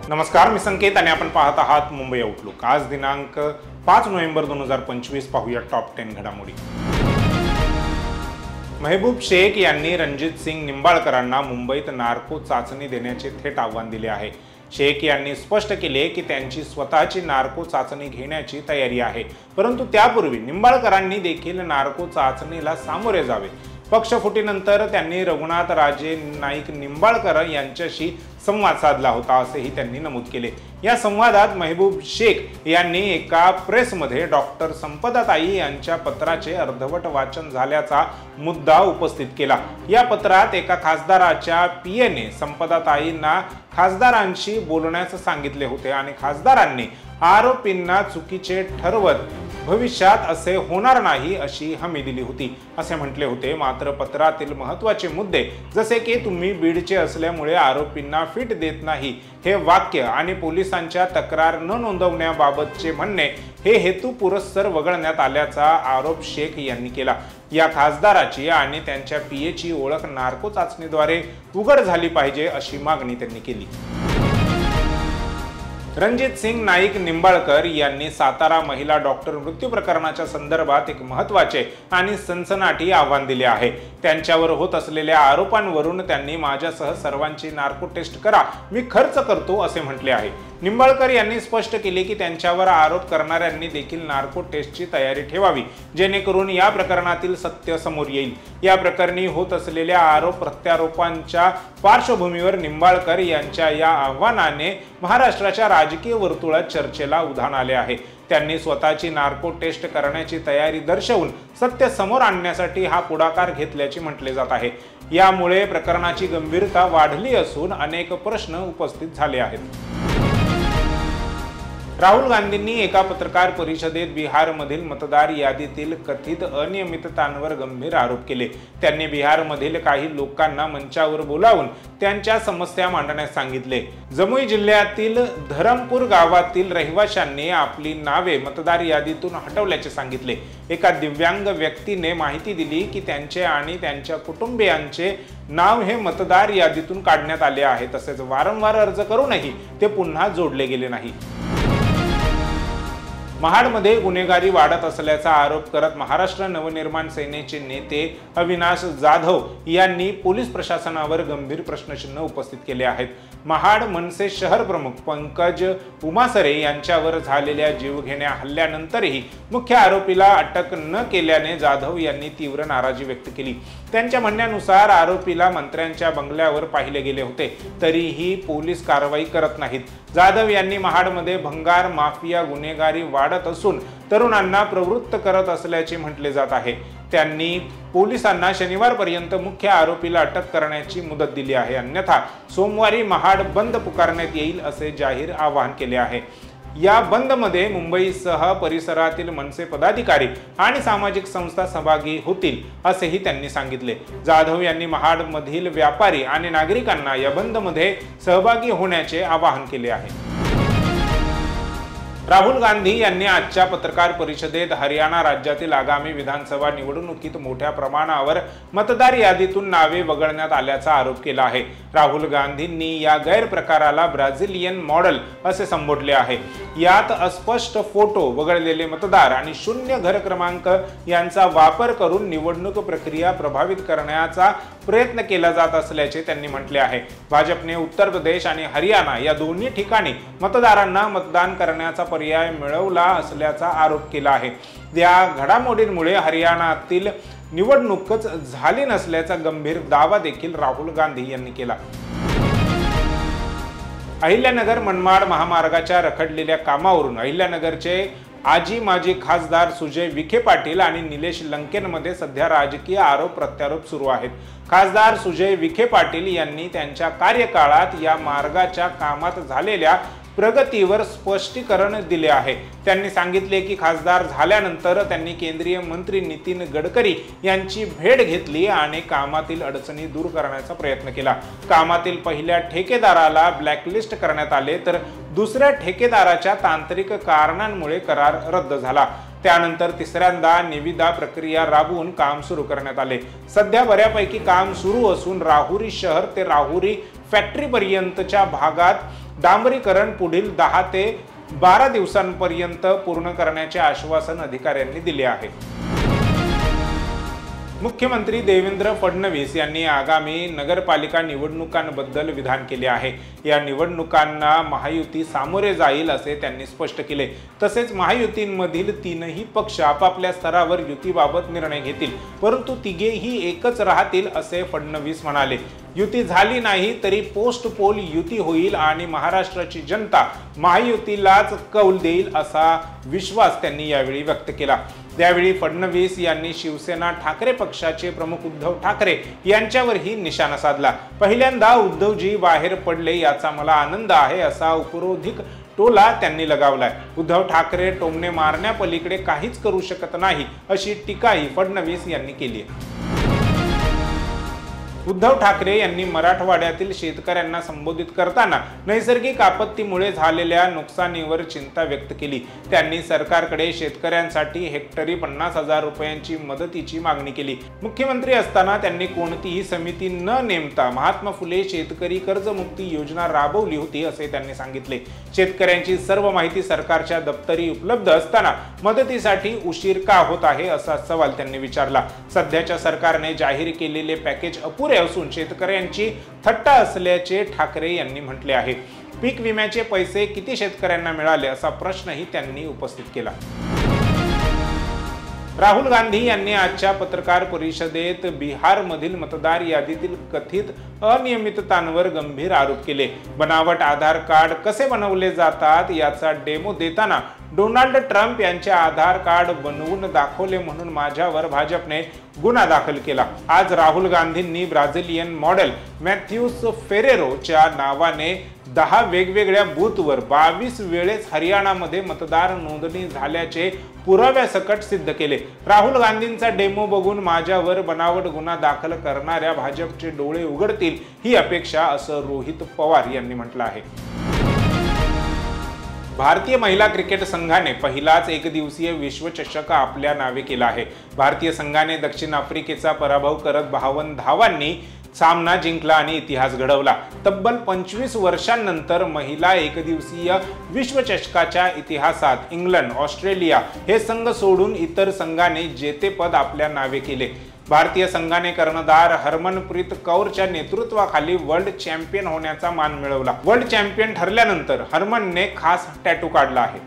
नमस्कार, मी संकेत आणि आपण पाहत आहात मुंबई आउटलुक। आज दिनांक 5 नोव्हेंबर 2025 पाहूया टॉप 10 घडामोडी। महबूब शेख यांनी रणजित सिंग निंबाळकरांना मुंबईत नार्को चाचणी देण्याचे थेट आव्हान दिले आहे। शेख यांनी स्पष्ट केले की त्यांची स्वतःची नार्को चाचणी घेण्याची तयारी आहे, परंतु त्यापूर्वी निंबाळकरांनी देखील नार्को चाचणीला सामोरे जावे। पक्षफुटीनंतर त्यांनी रघुनाथ राजे नाईक निंबाळकर यांच्याशी संवाद साधला होता असेही त्यांनी नमूद केले। या संवादात महबूब शेख यांनी एका प्रेसमध्ये डॉक्टर संपदाताई यांच्या पत्राचे अर्धवट वाचन झाल्याचा मुद्दा उपस्थित केला। या पत्रात एका खासदाराच्या पीएने संपदाताईंना खासदारांशी बोलण्यास सांगितले होते आणि खासदारांनी आरोपींना चुकीचे ठरवत भविष्यात असे होणार नाही अशी हमी दिली होती असे म्हटले होते। मात्र पत्रातील महत्त्वाचे मुद्दे जसे की तुम्ही बीडचे असल्यामुळे आरोपींना फिट देत नाही हे वाक्य आणि पोलिसांच्या तक्रार न नोंदवण्याबाबतचे म्हणणे हे हेतू पुरस्सर वगळण्यात आल्याचा आरोप शेख यांनी केला। या खासदाराची आणि त्यांच्या पीएची ओळख नार्को चाचणीद्वारे उघड झाली पाहिजे अशी मागणी त्यांनी केली। रणजित सिंग नाईक निंबाळकर यांनी सातारा महिला डॉक्टर मृत्यू प्रकरणाच्या संदर्भात एक महत्त्वाचे आणि सनसनाटी आव्हान दिले आहे। त्यांच्यावर होत असलेल्या आरोपांवरून त्यांनी माझ्यासह सर्वांची नार्को टेस्ट करा, मी खर्च करतो असे म्हटले आहे। निंबाळकर यांनी स्पष्ट केले की त्यांच्यावर आरोप करणाऱ्यांनी देखील नार्को टेस्टची तयारी ठेवावी, जेणेकरून या प्रकरणातील सत्य समोर येईल। या प्रकरणी होत असलेल्या आरोप प्रत्यारोपांच्या पार्श्वभूमीवर निंबाळकर यांच्या या आव्हानाने महाराष्ट्राच्या राजकीय वर्तुळात चर्चेला उधाण आले आहे। त्यांनी स्वतःची नार्को टेस्ट करण्याची तयारी दर्शवून सत्य समोर आणण्यासाठी हा पुढाकार घेतल्याचे म्हटले जात आहे। यामुळे प्रकरणाची गंभीरता वाढली असून अनेक प्रश्न उपस्थित झाले आहेत। राहुल गांधींनी एका पत्रकार परिषदेत बिहारमधील मतदार यादीतील कथित अनियमिततांवर गंभीर आरोप केले। त्यांनी बिहारमधील काही लोकांना मंचावर बोलावून त्यांच्या समस्या मांडण्यास सांगितले। जमुई जिल्ह्यातील धरमपूर गावातील रहिवाशांनी आपली नावे मतदार यादीतून हटवल्याचे सांगितले। एका दिव्यांग व्यक्तीने माहिती दिली की त्यांचे आणि त्यांच्या कुटुंबियांचे नाव हे मतदार यादीतून काढण्यात आले आहे, तसेच वारंवार अर्ज करूनही ते पुन्हा जोडले गेले नाही। महाडमध्ये गुन्हेगारी वाढत असल्याचा आरोप करत महाराष्ट्र नवनिर्माण सेनेचे नेते अविनाश जाधव यांनी पोलीस प्रशासनावर गंभीर प्रश्नचिन्ह उपस्थित केले आहेत। महाड मनसे शहर प्रमुख पंकज उमासरे यांच्यावर झालेल्या जीवघेण्या हल्ल्यानंतरही मुख्य आरोपीला अटक न केल्याने जाधव यांनी तीव्र नाराजी व्यक्त केली। त्यांच्या म्हणण्यानुसार आरोपीला मंत्र्यांच्या बंगल्यावर पाहिले गेले होते, तरीही पोलीस कारवाई करत नाहीत। जाधव यांनी महाडमध्ये भंगार माफिया गुन्हेगारी वाढत असून तरुणांना प्रवृत्त करत असल्याचे म्हटले जात आहे। त्यांनी पोलिसांना शनिवारपर्यंत मुख्य आरोपीला अटक करण्याची मुदत दिली आहे, अन्यथा सोमवारी महाड बंद पुकारण्यात येईल असे जाहीर आवाहन केले आहे। या बंदमध्ये मुंबईसह परिसरातील मनसे पदाधिकारी आणि सामाजिक संस्था सहभागी होतील असेही त्यांनी सांगितले। जाधव यांनी महाडमधील व्यापारी आणि नागरिकांना या बंदमध्ये सहभागी होण्याचे आवाहन केले आहे। राहुल गांधी यांनी आजच्या पत्रकार परिषदेत हरियाणा राज्यातील आगामी विधानसभा निवडणुकीत मोठ्या प्रमाणावर मतदार यादीतून नावे वगळण्यात आल्याचा आरोप केला आहे। राहुल गांधींनी या गैरप्रकाराला ब्राझिलियन मॉडेल असे संबोधले आहे। यात अस्पष्ट फोटो, वगळलेले मतदार आणि शून्य घर क्रमांक यांचा वापर करून निवडणूक प्रक्रिया प्रभावित करण्याचा प्रयत्न केला जात असल्याचे त्यांनी म्हटले आहे। भाजपने उत्तर प्रदेश आणि हरियाणा या दोन्ही ठिकाणी मतदारांना मतदान करण्याचा पर्याय मिळवला असल्याचा आरोप केला आहे। या घडामोडींमुळे हरियाणातील निवडणूकच झाली नसल्याचा गंभीर दावा देखील राहुल गांधी यांनी केला। अहिल्यानगर मनमाड महामार्गाच्या रखडलेल्या कामावरून अहिल्यानगरचे आजी माजी खासदार सुजय विखे पाटील आणि निलेश लंकेंमध्ये सध्या राजकीय आरोप प्रत्यारोप सुरू आहेत। खासदार सुजय विखे पाटील यांनी त्यांच्या कार्यकाळात या मार्गाच्या कामात झालेल्या प्रगतीवर स्पष्टीकरण दिले आहे। त्यांनी सांगितले की खासदार झाल्यानंतर त्यांनी केंद्रीय मंत्री नितीन गडकरी यांची भेट घेतली आणि कामातील अडचणी दूर करण्याचा प्रयत्न केला। कामातील पहिल्या ठेकेदाराला ब्लॅकलिस्ट करण्यात आले, तर दुसऱ्या ठेकेदाराच्या तांत्रिक कारणांमुळे करार रद्द झाला। त्यानंतर तिसऱ्यांदा निविदा प्रक्रिया राबवून काम सुरू करण्यात आले। सध्या बऱ्यापैकी काम सुरू असून राहुरी शहर ते राहुरी फॅक्टरीपर्यंतच्या भागात डांबरीकरण पुढील 10 ते 12 दिवसांपर्यंत पूर्ण करण्याचे आश्वासन अधिकाऱ्यांनी दिले आहे। मुख्यमंत्री देवेंद्र फडणवीस यांनी आगामी नगरपालिका निवडणुकांबद्दल विधान केले आहे। या निवडणुकांना महायुती सामोरे जाईल असे त्यांनी स्पष्ट केले। तसेच महायुतींमधील तीनही पक्ष आपापल्या स्तरावर युतीबाबत निर्णय घेतील, परंतु तिघेही एकच राहतील असे फडणवीस म्हणाले। युती झाली नाही तरी पोस्ट पोल युती होईल आणि महाराष्ट्राची जनता महायुतीलाच कौल देईल असा विश्वास त्यांनी यावेळी व्यक्त केला। त्यावेळी फडणवीस यांनी शिवसेना ठाकरे पक्षाचे प्रमुख उद्धव ठाकरे यांच्यावरही निशाणा साधला। पहिल्यांदा उद्धवजी बाहेर पडले याचा मला आनंद आहे असा उपरोधिक टोला त्यांनी लगावलाय। उद्धव ठाकरे टोमणे मारण्यापलीकडे काहीच करू शकत नाही अशी टीकाही फडणवीस यांनी केली आहे। उद्धव ठाकरे यांनी मराठवाड्यातील शेतकऱ्यांना संबोधित करताना नैसर्गिक आपत्तीमुळे झालेल्या नुकसानीवर चिंता व्यक्त केली। त्यांनी सरकारकडे शेतकऱ्यांसाठी हेक्टरी 50,000 रुपयांची मदतीची मागणी केली। मुख्यमंत्री असताना त्यांनी कोणतीही समिती न नेमता महात्मा फुले शेतकरी कर्जमुक्ती योजना राबवली होती असे त्यांनी सांगितले। शेतकऱ्यांची सर्व माहिती सरकारच्या दप्तरी उपलब्ध असताना मदतीसाठी उशीर का होत आहे असा सवाल त्यांनी विचारला। सध्याच्या सरकारने जाहीर केलेले पॅकेज अपुरे असून शेतकऱ्यांची थट्टा असल्याचे ठाकरे यांनी म्हटले आहे। पीक विम्याचे पैसे किती शेतकऱ्यांना मिळाले असा प्रश्नही त्यांनी उपस्थित केला। राहुल गांधी यांनी आजच्या पत्रकार परिषदेत बिहारमधील मतदार यादीतील कथित अनियमिततांवर गंभीर आरोप केले। बनावट आधार कार्ड कसे बनवले जातात याचा डेमो देताना डोनाल्ड ट्रम्प यांचे आधार कार्ड बनवून दाखवले म्हणून माझ्यावर भाजपने गुन्हा दाखल केला। आज राहुल गांधींनी ब्राझिलियन मॉडेल मॅथ्यूस फेरेरोच्या नावाने 10 वेगवेगळ्या बूथवर 22 वेळेस हरियाणामध्ये मतदार नोंदणी झाल्याचे पुराव्यासकट सिद्ध केले। राहुल गांधींचा डेमो बघून माझ्यावर बनावट गुन्हा दाखल करणाऱ्या भाजपचे डोळे उघडतील ही अपेक्षा असं रोहित पवार यांनी म्हटलं आहे। भारतीय महिला क्रिकेट संघाने पहिलाच एकदिवसीय विश्वचषक आपल्या नावे केला आहे। भारतीय संघाने दक्षिण आफ्रिकेचा पराभव करत 52 धावांनी सामना जिंकला आणि इतिहास घडवला। तब्बल 25 वर्षांनंतर महिला एकदिवसीय विश्वचषकाच्या इतिहासात इंग्लंड, ऑस्ट्रेलिया हे संघ सोडून इतर संघाने जेतेपद आपल्या नावे केले। भारतीय संघाने कर्णधार हरमनप्रीत कौरच्या नेतृत्वाखाली वर्ल्ड चॅम्पियन होण्याचा मान मिळवला। वर्ल्ड चॅम्पियन ठरल्यानंतर हरमनने खास टॅटू काढला आहे।